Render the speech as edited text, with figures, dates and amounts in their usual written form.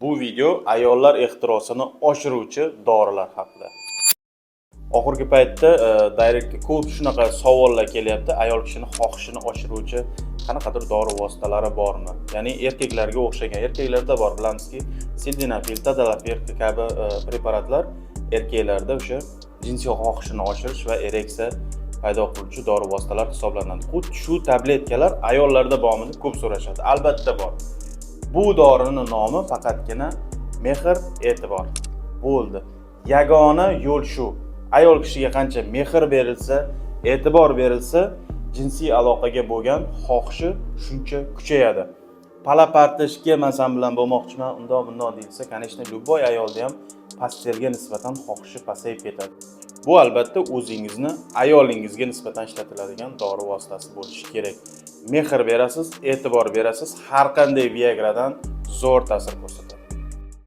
Bu video ayollar ehtirosini oshiruvchi dorilar haqida. Oxirgi paytda direktga ko'p shunaqa savollar kelyapti. Ayol kishini xohishini oshiruvchi qanaqadir dori vositalari bormi? Ya'ni erkaklarga o'xshagan, erkaklarda bor, bilamizki, sildenafil, tadalafil kabi preparatlar erkaklarda o'sha jinsiy xohishini oshirish va ereksiya paydo qiluvchi dori vositalar hisoblanadi. Xuddi shu tabletkalar ayollarda bormi deb ko'p so'rashadi. Albatta bor. Bu dorining nomi faqatgina mehr, e'tibor. Bo'ldi. Yagona yo'l shu. Ayol kishiga qancha mehr berilsa, e'tibor berilsa, jinsiy aloqaga bo'lgan xohishi shuncha kuchayadi. Palapartishga masalan bilan bo'lmoqchiman, bundoq deyilsa, конечно, любой ayolda ham pastelga nisbatan xohishi pasayib ketadi. Bu albatta o'zingizni ayolingizga nisbatan ishlatiladigan dori vositasi bo'lishi kerak. Mehr berasiz, e'tibor berasiz, har qanday Viagradan zo'r ta'sir ko'rsatadi.